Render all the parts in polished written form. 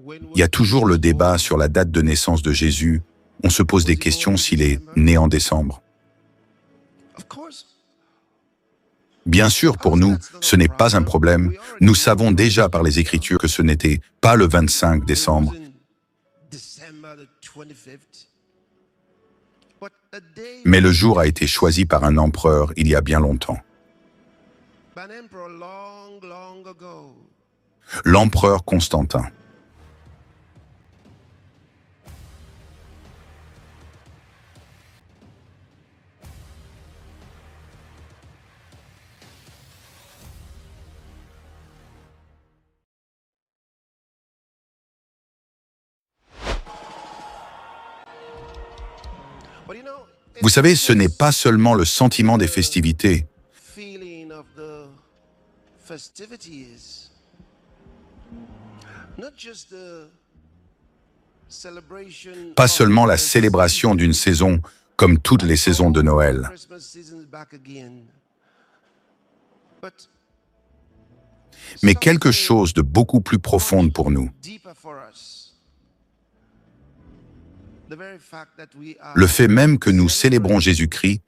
Il y a toujours le débat sur la date de naissance de Jésus. On se pose des questions s'il est né en décembre. Bien sûr, pour nous, ce n'est pas un problème. Nous savons déjà par les Écritures que ce n'était pas le 25 décembre. Mais le jour a été choisi par un empereur il y a bien longtemps. L'empereur Constantin. Vous savez, ce n'est pas seulement le sentiment des festivités. Pas seulement la célébration d'une saison comme toutes les saisons de Noël. Mais quelque chose de beaucoup plus profond pour nous. Le fait même que nous célébrons Jésus-Christ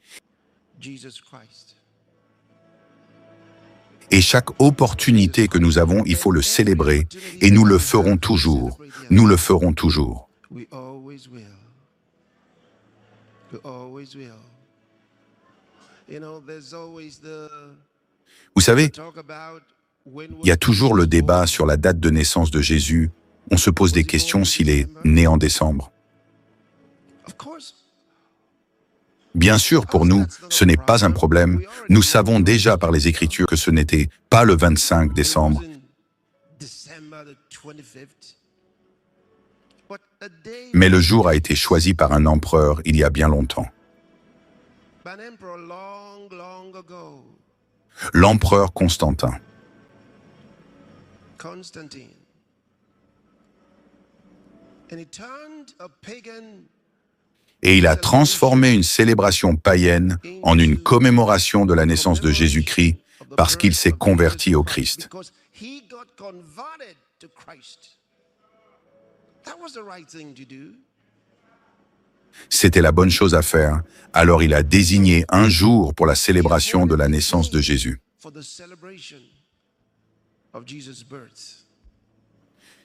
et chaque opportunité que nous avons, il faut le célébrer et nous le ferons toujours. Nous le ferons toujours. Vous savez, il y a toujours le débat sur la date de naissance de Jésus. On se pose des questions s'il est né en décembre. Bien sûr, pour nous, ce n'est pas un problème. Nous savons déjà par les Écritures que ce n'était pas le 25 décembre. Mais le jour a été choisi par un empereur il y a bien longtemps. L'empereur Constantin. Et il a transformé une célébration païenne en une commémoration de la naissance de Jésus-Christ parce qu'il s'est converti au Christ. C'était la bonne chose à faire, alors il a désigné un jour pour la célébration de la naissance de Jésus.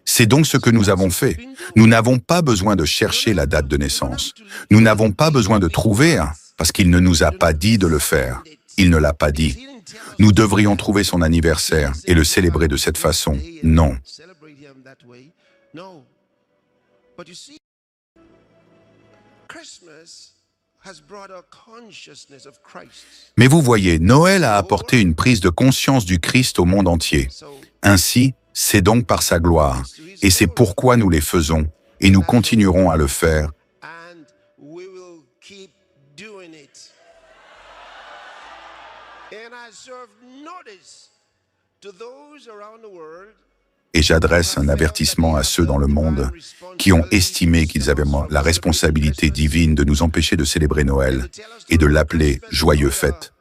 C'est donc ce que nous avons fait. Nous n'avons pas besoin de chercher la date de naissance. Nous n'avons pas besoin de trouver parce qu'il ne nous a pas dit de le faire. Il ne l'a pas dit. Nous devrions trouver son anniversaire et le célébrer de cette façon. Non. Mais vous voyez, Noël a apporté une prise de conscience du Christ au monde entier. Ainsi, c'est donc par sa gloire, et c'est pourquoi nous les faisons, et nous continuerons à le faire. Et j'adresse un avertissement à ceux dans le monde qui ont estimé qu'ils avaient la responsabilité divine de nous empêcher de célébrer Noël et de l'appeler « joyeux fête ».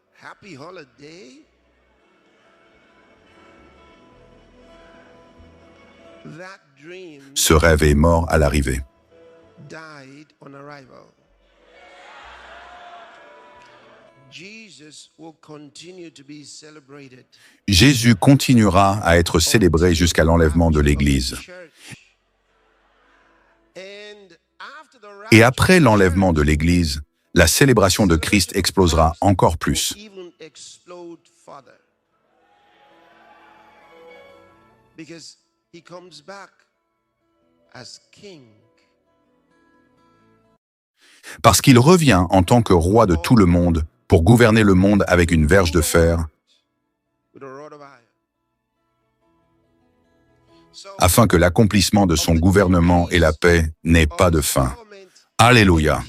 Ce rêve est mort à l'arrivée. Jésus continuera à être célébré jusqu'à l'enlèvement de l'Église. Et après l'enlèvement de l'Église, la célébration de Christ explosera encore plus. Parce qu'il revient en tant que roi de tout le monde pour gouverner le monde avec une verge de fer, afin que l'accomplissement de son gouvernement et la paix n'ait pas de fin. Alléluia!